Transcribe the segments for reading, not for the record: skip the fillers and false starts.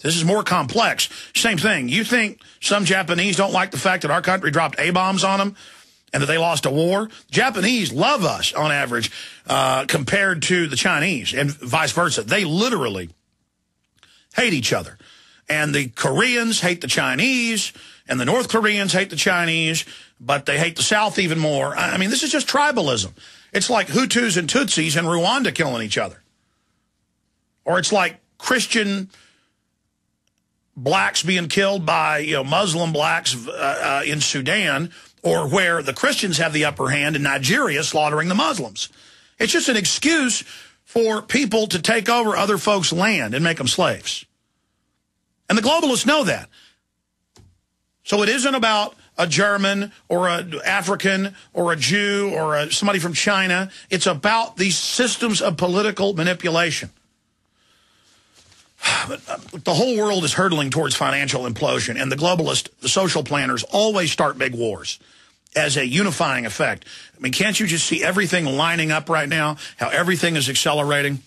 This is more complex. Same thing. You think some Japanese don't like the fact that our country dropped A-bombs on them and that they lost a war? Japanese love us on average compared to the Chinese and vice versa. They literally hate each other. And the Koreans hate the Chinese and the North Koreans hate the Chinese, but they hate the South even more. I mean, this is just tribalism. It's like Hutus and Tutsis in Rwanda killing each other. Or it's like Christian blacks being killed by, Muslim blacks in Sudan, or where the Christians have the upper hand in Nigeria slaughtering the Muslims. It's just an excuse for people to take over other folks' land and make them slaves. And the globalists know that. So it isn't about a German or an African or a Jew or somebody from China. It's about these systems of political manipulation. The whole world is hurtling towards financial implosion, and the globalists, the social planners, always start big wars as a unifying effect. I mean, can't you just see everything lining up right now, how everything is accelerating?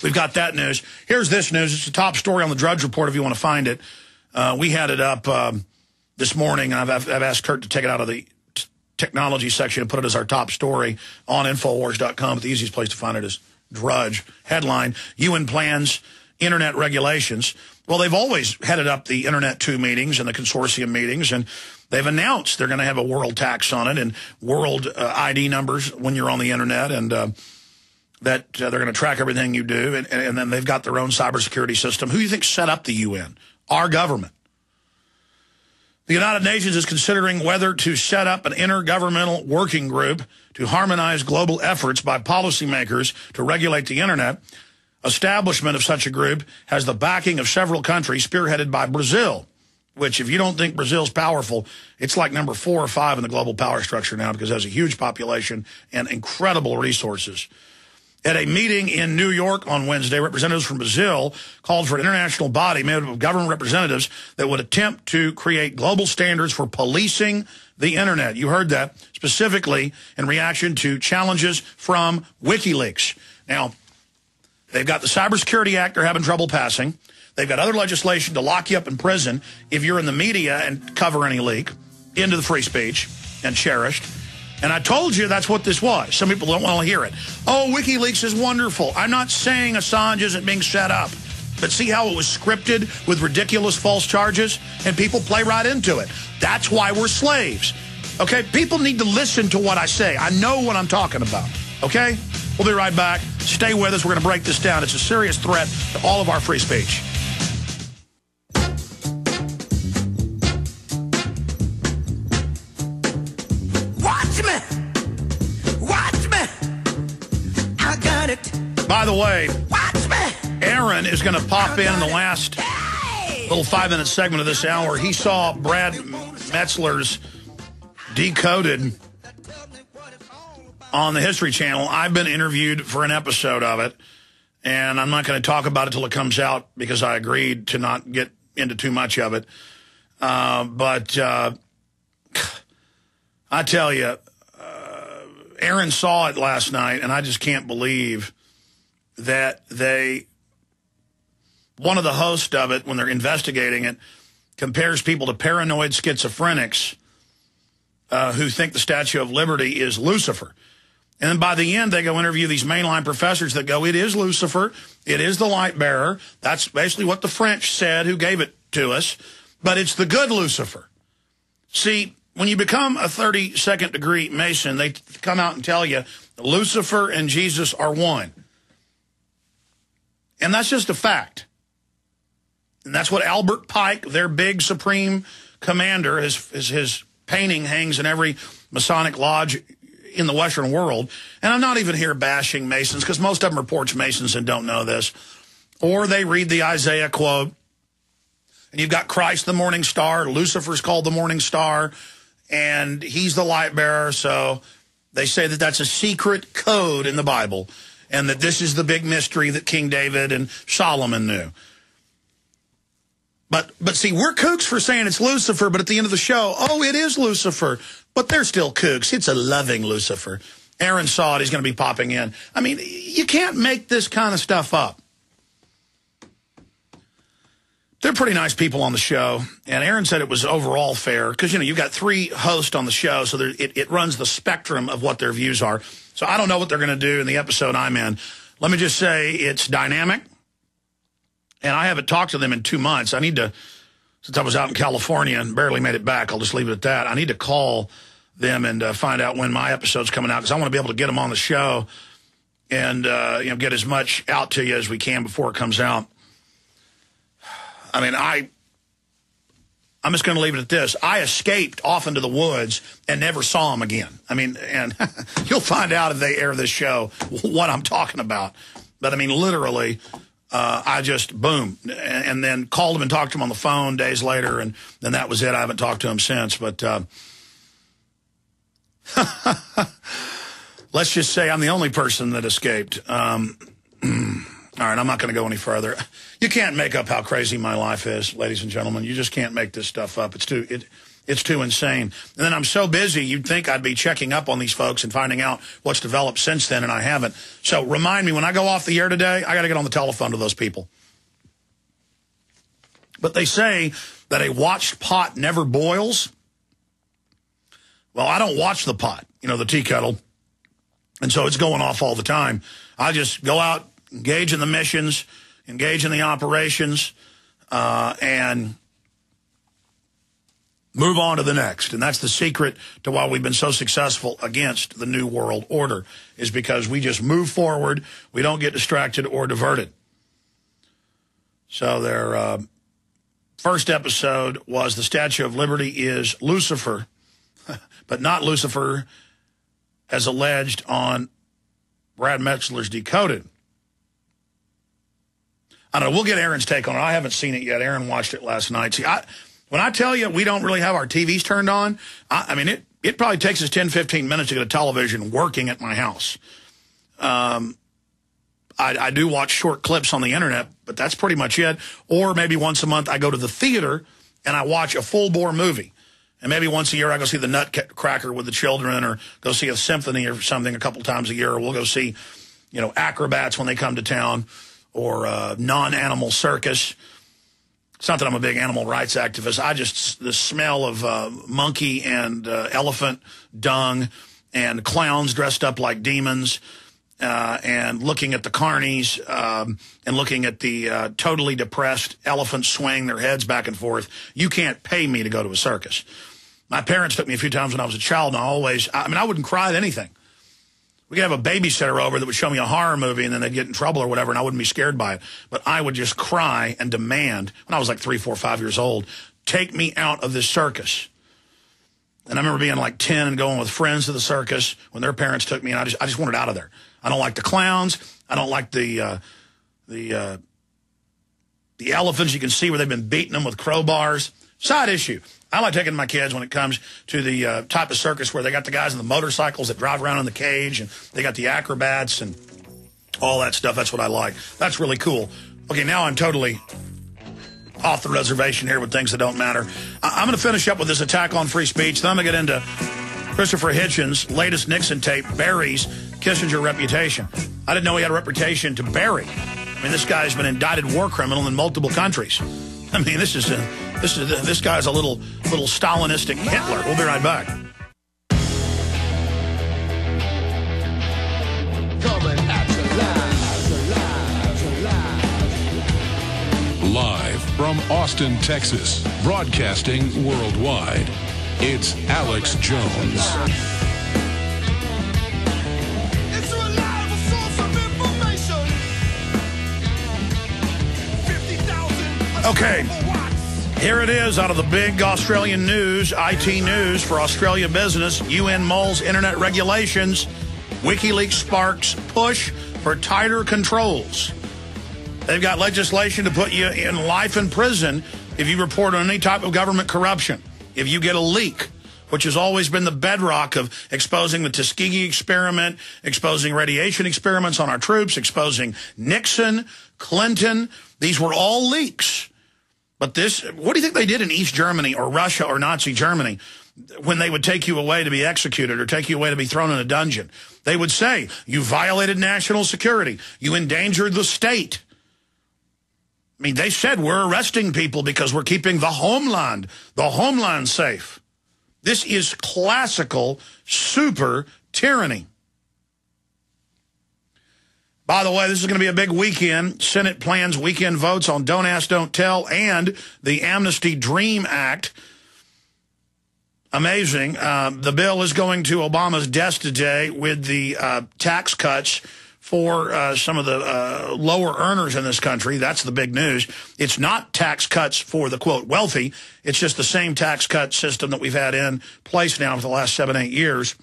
We've got that news. Here's this news. It's the top story on the Drudge Report if you want to find it. We had it up this morning, and I've asked Kurt to take it out of the technology section and put it as our top story on Infowars.com. The easiest place to find it is Drudge. Headline, UN plans Internet regulations. Well, they've always headed up the Internet 2 meetings and the consortium meetings, and they've announced they're going to have a world tax on it and world ID numbers when you're on the Internet, and that they're going to track everything you do, and then they've got their own cybersecurity system. Who do you think set up the UN? Our government. The United Nations is considering whether to set up an intergovernmental working group to harmonize global efforts by policymakers to regulate the Internet. Establishment of such a group has the backing of several countries, spearheaded by Brazil, which, if you don't think Brazil's powerful, it's like number 4 or 5 in the global power structure now because it has a huge population and incredible resources. At a meeting in New York on Wednesday, representatives from Brazil called for an international body made up of government representatives that would attempt to create global standards for policing the Internet. You heard that, specifically in reaction to challenges from WikiLeaks. Now, they've got the Cybersecurity Act they're having trouble passing. They've got other legislation to lock you up in prison if you're in the media and cover any leak into the free speech and cherished. And I told you that's what this was. Some people don't want to hear it. Oh, WikiLeaks is wonderful. I'm not saying Assange isn't being set up. But see how it was scripted with ridiculous false charges? And people play right into it. That's why we're slaves. Okay? People need to listen to what I say. I know what I'm talking about. Okay? We'll be right back. Stay with us. We're going to break this down. It's a serious threat to all of our free speech. By the way, Aaron is going to pop in the last little 5-minute segment of this hour. He saw Brad Metzler's Decoded on the History Channel. I've been interviewed for an episode of it, and I'm not going to talk about it till it comes out because I agreed to not get into too much of it. But I tell you, Aaron saw it last night, and I just can't believe that one of the hosts of it, when they're investigating it, compares people to paranoid schizophrenics who think the Statue of Liberty is Lucifer. And then by the end, they go interview these mainline professors that go, it is Lucifer, it is the light bearer. That's basically what the French said who gave it to us, but it's the good Lucifer. See, when you become a 32nd degree Mason, they come out and tell you Lucifer and Jesus are one. And that's just a fact. And that's what Albert Pike, their big supreme commander, his painting hangs in every Masonic lodge in the Western world. And I'm not even here bashing Masons, because most of them are porch Masons and don't know this. Or they read the Isaiah quote. And you've got Christ the morning star. Lucifer's called the morning star. And he's the light bearer. So they say that that's a secret code in the Bible. And that this is the big mystery that King David and Solomon knew. But see, we're kooks for saying it's Lucifer, but at the end of the show, oh, it is Lucifer. But they're still kooks. It's a loving Lucifer. Aaron saw it. He's going to be popping in. I mean, you can't make this kind of stuff up. pretty nice people on the show, and Aaron said it was overall fair because, you know, you've got 3 hosts on the show, so it runs the spectrum of what their views are. So I don't know what they're going to do in the episode I'm in. Let me just say it's dynamic, and I haven't talked to them in 2 months. I need to, since I was out in California and barely made it back, I'll just leave it at that. I need to call them and find out when my episode's coming out because I want to be able to get them on the show and you know, get as much out to you as we can before it comes out. I mean, I'm just going to leave it at this. I escaped off into the woods and never saw them again. I mean, and you'll find out if they air this show what I'm talking about. But, I mean, literally, I just, boom, and then called him and talked to him on the phone days later, and then that was it. I haven't talked to him since. But let's just say I'm the only person that escaped. All right, I'm not going to go any further. You can't make up how crazy my life is, ladies and gentlemen. You just can't make this stuff up. It's too insane. And then I'm so busy, you'd think I'd be checking up on these folks and finding out what's developed since then, and I haven't. So remind me, when I go off the air today, I got to get on the telephone to those people. But they say that a watched pot never boils. Well, I don't watch the pot, you know, the tea kettle. And so it's going off all the time. I just go out, engage in the missions, engage in the operations, and move on to the next. And that's the secret to why we've been so successful against the New World Order, is because we just move forward. We don't get distracted or diverted. So their first episode was the Statue of Liberty is Lucifer, but not Lucifer as alleged on Brad Metzler's Decoded. I don't know. We'll get Aaron's take on it. I haven't seen it yet. Aaron watched it last night. See, when I tell you we don't really have our TVs turned on, I mean, it probably takes us 10, 15 minutes to get a television working at my house. I do watch short clips on the internet, but that's pretty much it. Or maybe once a month I go to the theater and I watch a full-bore movie. And maybe once a year I go see the Nutcracker with the children, or go see a symphony or something a couple times a year. Or we'll go see, you know, acrobats when they come to town, or non-animal circus. It's not that I'm a big animal rights activist. I just, the smell of monkey and elephant dung and clowns dressed up like demons, and looking at the carnies, and looking at the totally depressed elephants swaying their heads back and forth. You can't pay me to go to a circus. My parents took me a few times when I was a child, and I wouldn't cry at anything. We could have a babysitter over that would show me a horror movie, and then they'd get in trouble or whatever, and I wouldn't be scared by it. But I would just cry and demand, when I was like 3, 4, 5 years old, take me out of this circus. And I remember being like 10 and going with friends to the circus when their parents took me, and I just wanted out of there. I don't like the clowns. I don't like the elephants. You can see where they've been beating them with crowbars. Side issue. I like taking my kids when it comes to the type of circus where they got the guys in the motorcycles that drive around in the cage, and they got the acrobats and all that stuff. That's what I like. That's really cool. Okay, now I'm totally off the reservation here with things that don't matter. I'm going to finish up with this attack on free speech. Then I'm going to get into Christopher Hitchens' latest Nixon tape buries Kissinger reputation. I didn't know he had a reputation to bury. I mean, this guy's been an indicted war criminal in multiple countries. I mean, this guy's a little Stalinistic Hitler. We'll be right back. Coming at you live from Austin, Texas, broadcasting worldwide. It's Alex Jones. It's a reliable source of information. 50,000 Okay, here it is out of the big Australian news, IT news for Australia business. UN mulls internet regulations. WikiLeaks sparks push for tighter controls. They've got legislation to put you in life in prison if you report on any type of government corruption. If you get a leak, which has always been the bedrock of exposing the Tuskegee experiment, exposing radiation experiments on our troops, exposing Nixon, Clinton. These were all leaks. But this, what do you think they did in East Germany or Russia or Nazi Germany when they would take you away to be executed or take you away to be thrown in a dungeon? They would say, you violated national security. You endangered the state. I mean, they said we're arresting people because we're keeping the homeland safe. This is classical super tyranny. By the way, this is going to be a big weekend. Senate plans weekend votes on Don't Ask, Don't Tell and the Amnesty Dream Act. Amazing. The bill is going to Obama's desk today with the tax cuts for some of the lower earners in this country. That's the big news. It's not tax cuts for the, quote, wealthy. It's just the same tax cut system that we've had in place now for the last 7-8 years.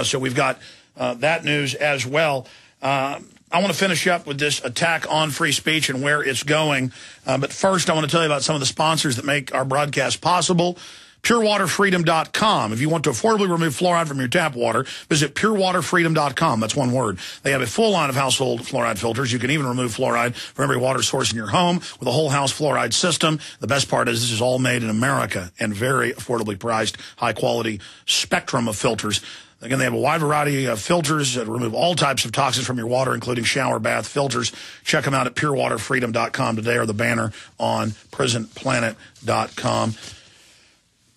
So we've got that news as well. I want to finish up with this attack on free speech and where it's going. But first, I want to tell you about some of the sponsors that make our broadcast possible. PureWaterFreedom.com. If you want to affordably remove fluoride from your tap water, visit PureWaterFreedom.com. That's one word. They have a full line of household fluoride filters. You can even remove fluoride from every water source in your home with a whole house fluoride system. The best part is this is all made in America and very affordably priced, high-quality spectrum of filters. Again, they have a wide variety of filters that remove all types of toxins from your water, including shower, bath filters. Check them out at PureWaterFreedom.com today or the banner on PrisonPlanet.com.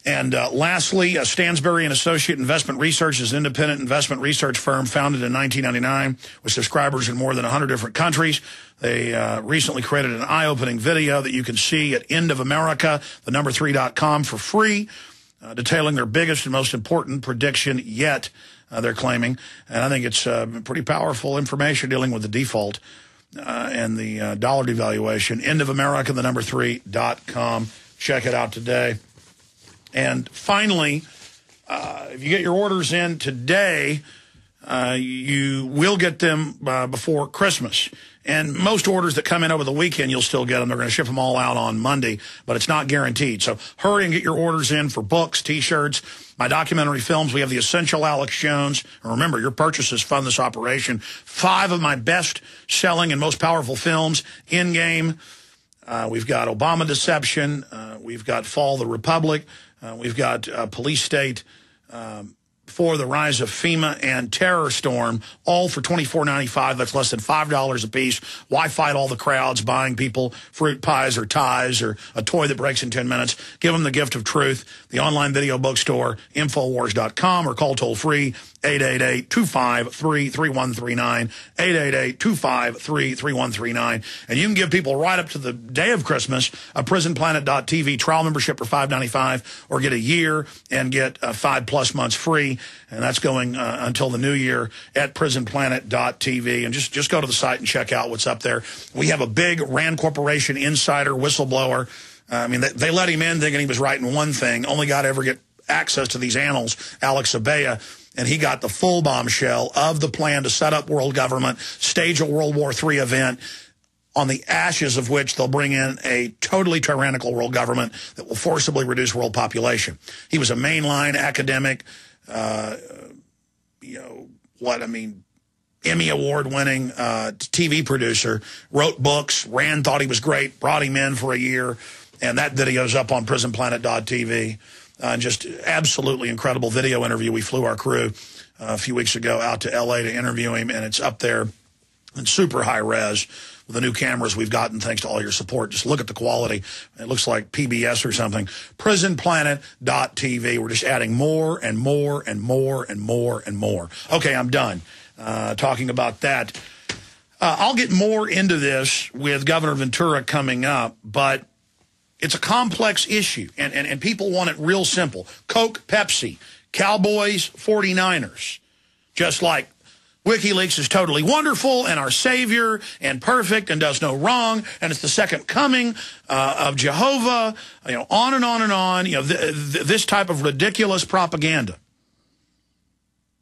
And lastly, Stansberry and Associate Investment Research is an independent investment research firm founded in 1999 with subscribers in more than 100 different countries. They recently created an eye-opening video that you can see at endofamerica3.com for free, detailing their biggest and most important prediction yet, they're claiming. And I think it's pretty powerful information dealing with the default and the dollar devaluation. Endofamerica3.com. Check it out today. And finally, if you get your orders in today, you will get them before Christmas. And most orders that come in over the weekend, you'll still get them. They're going to ship them all out on Monday, but it's not guaranteed. So hurry and get your orders in for books, T-shirts, my documentary films. We have The Essential Alex Jones. And remember, your purchases fund this operation. 5 of my best-selling and most powerful films in game. We've got Obama Deception. We've got Fall of the Republic. We've got Police State, For the Rise of FEMA, and Terror Storm, all for $24.95. That's less than $5 a piece. Why fight all the crowds buying people fruit pies or ties or a toy that breaks in 10 minutes? Give them the gift of truth. The online video bookstore, Infowars.com, or call toll-free 888-253-3139, 888-253-3139. And you can give people right up to the day of Christmas a PrisonPlanet.tv trial membership for $5.95, or get a year and get 5+ months free. And that's going until the new year at PrisonPlanet.tv. And just go to the site and check out what's up there. We have a big Rand Corporation insider whistleblower. I mean, they let him in thinking he was writing one thing, only got to ever get access to these annals, Alex Abaya. And he got the full bombshell of the plan to set up world government, stage a World War III event, on the ashes of which they'll bring in a totally tyrannical world government that will forcibly reduce world population. He was a mainline academic, Emmy Award-winning TV producer, wrote books. Rand thought he was great, brought him in for a year, and that video's up on PrisonPlanet.tv. Just absolutely incredible video interview. We flew our crew a few weeks ago out to L.A. to interview him, and it's up there in super high res with the new cameras we've gotten thanks to all your support. Just look at the quality. It looks like PBS or something. PrisonPlanet.tv. We're just adding more and more and more and more and more. Okay, I'm done talking about that. I'll get more into this with Governor Ventura coming up, but it's a complex issue, and people want it real simple. Coke, Pepsi, Cowboys, 49ers. Just like WikiLeaks is totally wonderful and our savior and perfect and does no wrong, and it's the second coming of Jehovah, on and on and on. This type of ridiculous propaganda.